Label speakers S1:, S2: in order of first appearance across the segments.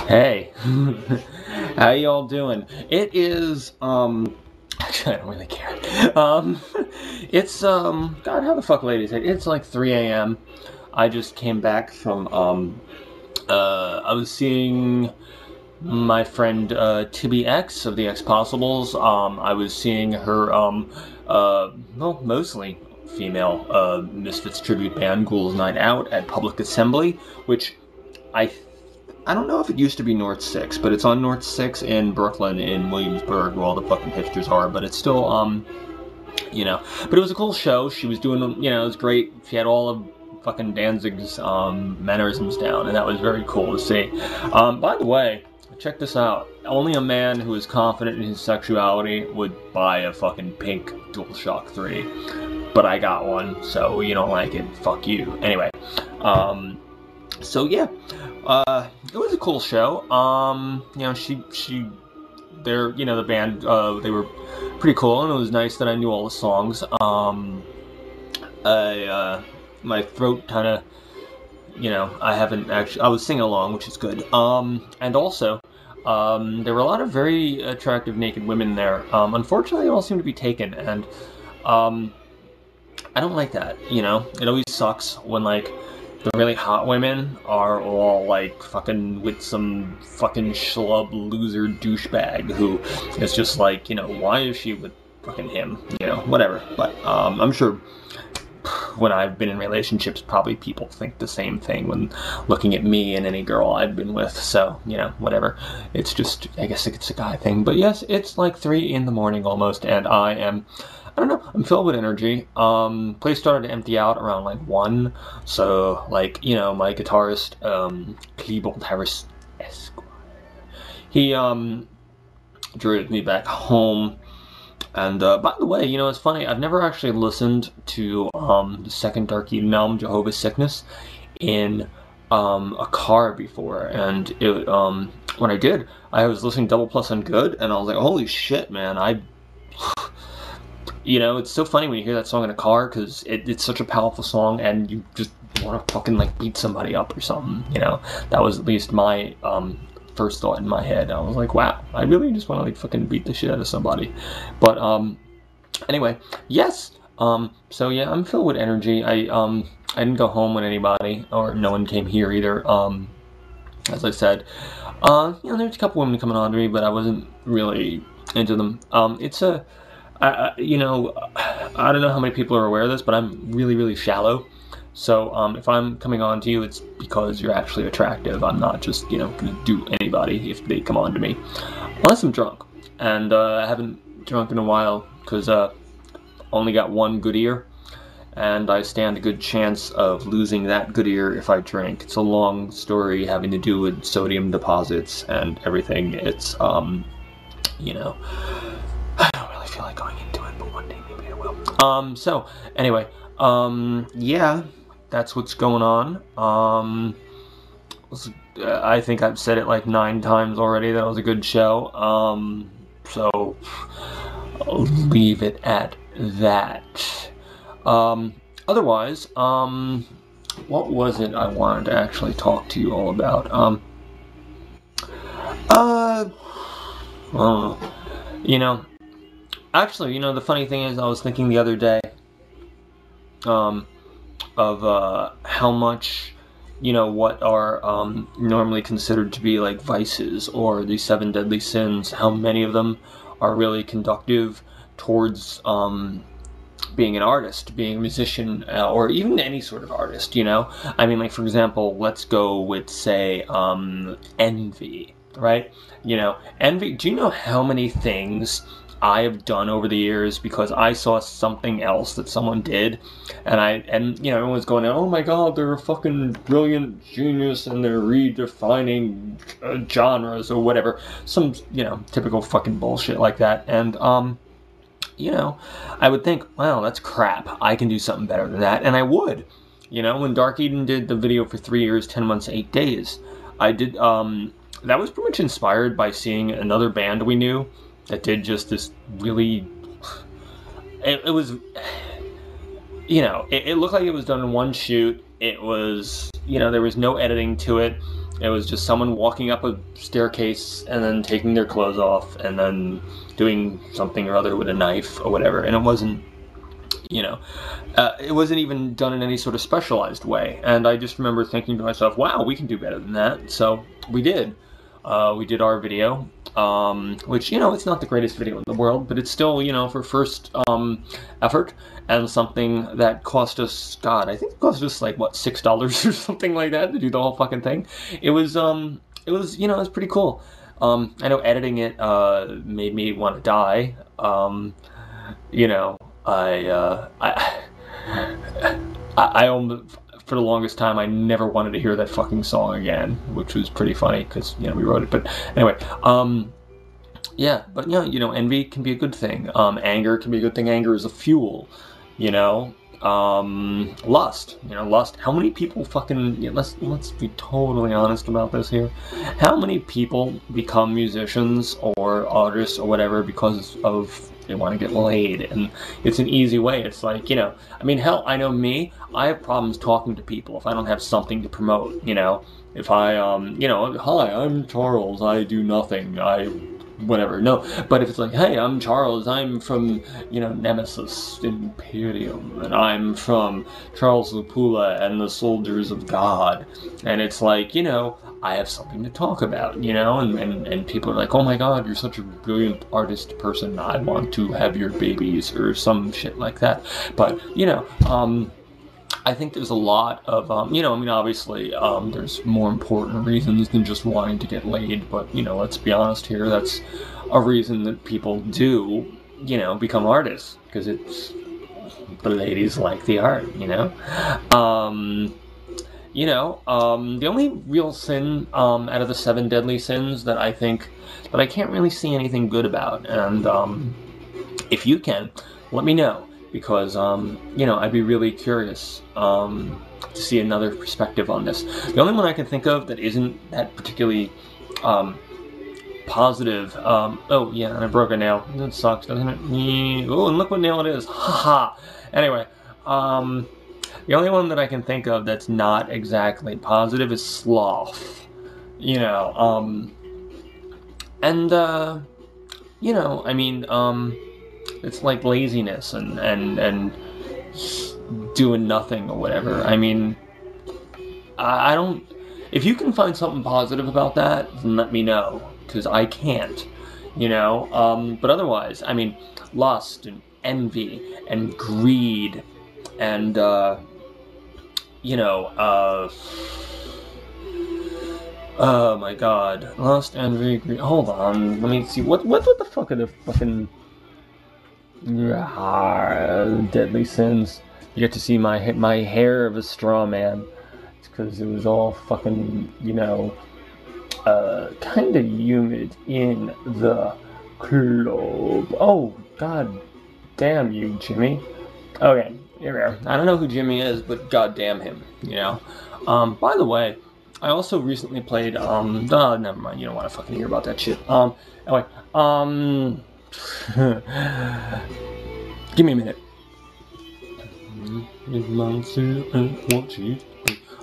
S1: Hey, how y'all doing? It is, actually, I don't really care. It's, God, how the fuck late is it? It's like 3 a.m. I just came back from, I was seeing my friend, Tibby X of the X Possibles. I was seeing her, well, mostly female, Misfits tribute band, Ghouls Night Out at Public Assembly, which I I don't know if it used to be North 6, but it's on North 6 in Brooklyn, in Williamsburg, where all the fucking hipsters are, but it's still, but it was a cool show. She was doing, it was great. She had all of fucking Danzig's, mannerisms down, and that was very cool to see. By the way, check this out. Only a man who is confident in his sexuality would buy a fucking pink DualShock 3. But I got one, so you don't like it, fuck you. Anyway, so yeah, it was a cool show. The band, they were pretty cool, and it was nice that I knew all the songs. My throat kind of, I haven't actually, I was singing along, which is good. And also, there were a lot of very attractive naked women there. Unfortunately, they all seem to be taken, and, I don't like that, It always sucks when, the really hot women are all, fucking with some fucking schlub loser douchebag who is just why is she with fucking him? Whatever. But, I'm sure when I've been in relationships, probably people think the same thing when looking at me and any girl I've been with, so, whatever. It's just, I guess it's a guy thing. But yes, it's 3 in the morning almost, and I don't know, I'm filled with energy. Place started to empty out around 1, so my guitarist, Klebold Harris Esquire, he drove me back home. And by the way, it's funny, I've never actually listened to the second Dark Eden album, Jehovah's Sickness, in a car before, and it when I did, I was listening Double Plus on Good, and I was like, holy shit, man, it's so funny when you hear that song in a car, because it's such a powerful song, and you just want to fucking, beat somebody up or something, That was at least my, first thought in my head. I was like, wow, I really just want to, fucking beat the shit out of somebody. But, anyway, yes, so yeah, I'm filled with energy. I didn't go home with anybody, or no one came here either, as I said. There's a couple women coming on to me, but I wasn't really into them. I don't know how many people are aware of this, but I'm really, really shallow. So, if I'm coming on to you, it's because you're actually attractive. I'm not just, gonna do anybody if they come on to me. Unless I'm drunk. And, I haven't drunk in a while, because, only got one good ear. And I stand a good chance of losing that good ear if I drink. It's a long story having to do with sodium deposits and everything. It's, I don't really feel like going into it, but one day maybe I will. So, anyway, yeah, that's what's going on. I think I've said it 9 times already that it was a good show. So, I'll leave it at that. Otherwise, what was it I wanted to actually talk to you all about? I don't know. Actually, the funny thing is, I was thinking the other day, of, how much, what are, normally considered to be, vices, or the 7 deadly sins, how many of them are really conductive towards, being an artist, being a musician, or even any sort of artist, I mean, for example, let's go with, say, envy, right? Envy, do you know how many things I have done over the years because I saw something else that someone did, and everyone's going, oh my god, they're a fucking brilliant genius, and they're redefining genres or whatever, some, typical fucking bullshit like that, and, I would think, wow, that's crap, I can do something better than that, and I would. When Dark Eden did the video for 3 years, 10 months, 8 days, I did, that was pretty much inspired by seeing another band we knew that did just this really, it was, it looked like it was done in one shoot. It was, there was no editing to it. It was just someone walking up a staircase and then taking their clothes off and then doing something or other with a knife or whatever. And it wasn't, you know, it wasn't even done in any sort of specialized way. And I just remember thinking to myself, wow, we can do better than that. So we did. We did our video, which, you know, it's not the greatest video in the world, but it's still, you know, for first effort, and something that cost us, God, I think it cost us like, what, $6 or something like that to do the whole fucking thing. It was, you know, it was pretty cool. I know editing it made me want to die. You know, I almost, for the longest time, I never wanted to hear that fucking song again, which was pretty funny because, you know, we wrote it. But anyway, yeah, but yeah, you know, envy can be a good thing. Anger can be a good thing. Anger is a fuel, you know. Lust, you know, lust. How many people fucking, you know, let's be totally honest about this here. How many people become musicians or artists or whatever because of they want to get laid? And it's an easy way. It's like, you know, I mean, hell, I know me, I have problems talking to people if I don't have something to promote, you know. If I, you know, hi, I'm Charles, I do nothing, whatever, no, but if it's like, hey, I'm Charles, I'm from, you know, Nemesis Imperium, and I'm from Charles Lupula and the Soldiers of God, and it's like, you know, I have something to talk about, you know, and people are like, oh my god, you're such a brilliant artist person, I want to have your babies, or some shit like that. But, you know, I think there's a lot of, you know, I mean, obviously, there's more important reasons than just wanting to get laid, but, you know, let's be honest here, that's a reason that people do, you know, become artists, because it's, the ladies like the art, you know? You know, the only real sin, out of the 7 deadly sins that I think, that I can't really see anything good about, and, if you can, let me know. Because, you know, I'd be really curious to see another perspective on this. The only one I can think of that isn't that particularly positive, oh yeah, and I broke a nail. That sucks, doesn't it? Oh, and look what nail it is. Haha. Anyway, the only one that I can think of that's not exactly positive is sloth. You know, and, you know, I mean, it's like laziness and doing nothing or whatever. I mean, I don't... If you can find something positive about that, then let me know, because I can't, you know? But otherwise, I mean, lust and envy and greed and, you know, oh my god. Lust, envy, greed... Hold on, let me see. What the fuck are the fucking... deadly sins. You get to see my hair of a straw man. It's because it was all fucking, you know, kind of humid in the club. Oh, god damn you, Jimmy. Okay, here we are. I don't know who Jimmy is, but god damn him, you know. By the way, I also recently played, never mind, you don't want to fucking hear about that shit. Anyway, give me a minute.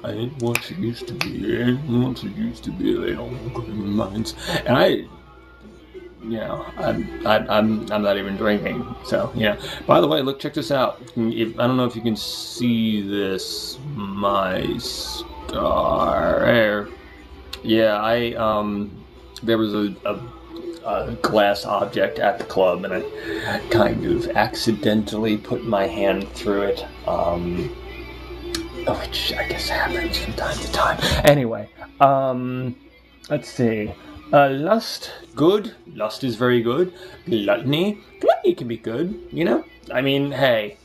S1: I ain't what she used to be. Ain't what she used to be. They don't go in minds. And I, you know, I'm not even drinking. So, yeah. By the way, look, check this out. I don't know if you can see this. My scar. There. Yeah, there was a glass object at the club, and I kind of accidentally put my hand through it, which I guess happens from time to time. Anyway, let's see. Lust, good. Lust is very good. Gluttony can be good, you know? I mean, hey,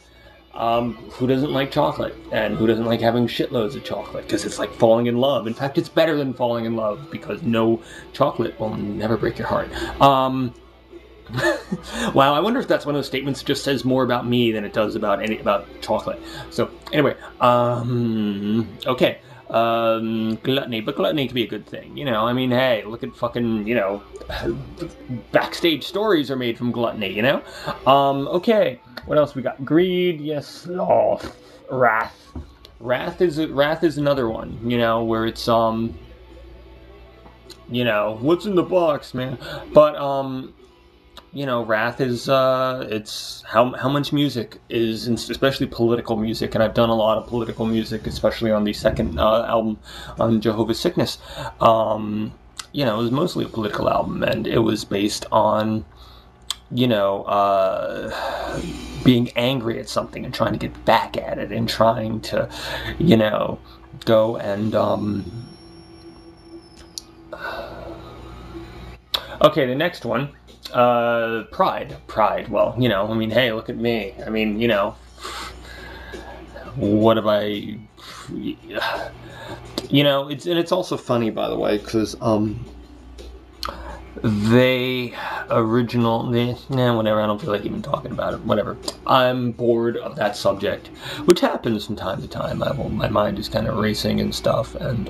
S1: who doesn't like chocolate? And who doesn't like having shitloads of chocolate? Because it's like falling in love. In fact, it's better than falling in love, because no chocolate will never break your heart. Wow, I wonder if that's one of those statements that just says more about me than it does about chocolate. So, anyway, okay. Gluttony, but gluttony can be a good thing, you know? I mean, hey, look at fucking, you know, backstage stories are made from gluttony, you know? Okay, what else we got? Greed, yes, sloth, wrath. Wrath is another one, you know, where it's, you know, what's in the box, man? But, you know, Wrath is, it's how much music is, especially political music, and I've done a lot of political music, especially on the second album on Jehovah's Sickness. You know, it was mostly a political album, and it was based on, you know, being angry at something and trying to get back at it and trying to, you know, go and, okay, the next one, Pride. Pride. Well, you know, I mean, hey, look at me. I mean, you know, what have I, you know, it's also funny, by the way, because, whatever, I don't feel like even talking about it, whatever. I'm bored of that subject, which happens from time to time. My mind is kind of racing and stuff, and,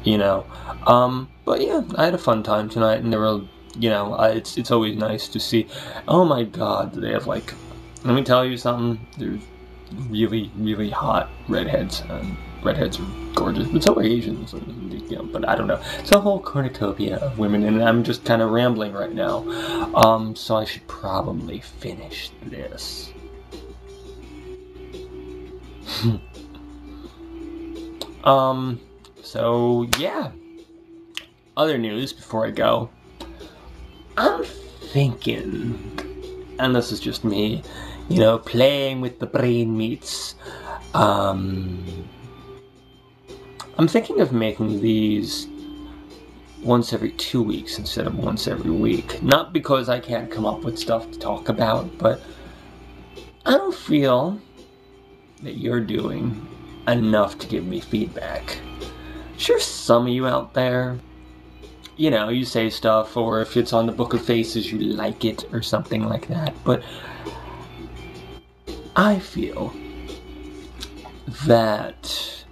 S1: you know, but yeah, I had a fun time tonight, and there were, you know, it's always nice to see, oh my god, they have, like, let me tell you something, there's really, really hot redheads, and redheads are gorgeous, but so are Asians, you know, but I don't know, it's a whole cornucopia of women, and I'm just kind of rambling right now, so I should probably finish this. So yeah, other news before I go, I'm thinking, and this is just me, you know, playing with the brain meats, I'm thinking of making these once every 2 weeks instead of once every week. Not because I can't come up with stuff to talk about, but I don't feel that you're doing enough to give me feedback. Sure, some of you out there, you know, you say stuff, or if it's on the Book of Faces, you like it, or something like that, but I feel that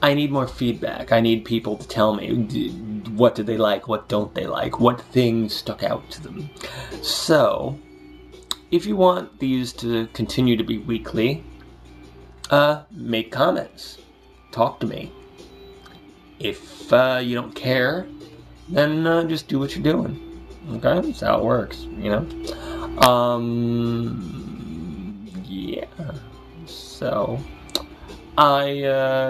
S1: I need more feedback. I need people to tell me, what did they like, what don't they like, what things stuck out to them. So, if you want these to continue to be weekly, make comments. Talk to me. If you don't care, then just do what you're doing. Okay? That's how it works, you know? Yeah. So,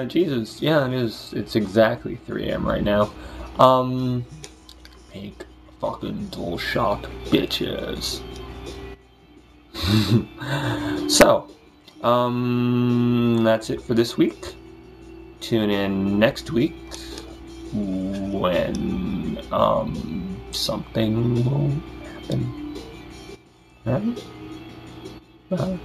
S1: Jesus, yeah, it's exactly 3 a.m. right now. Make fucking dual shock, bitches. So, that's it for this week. Tune in next week when, something will happen. Alright? Bye.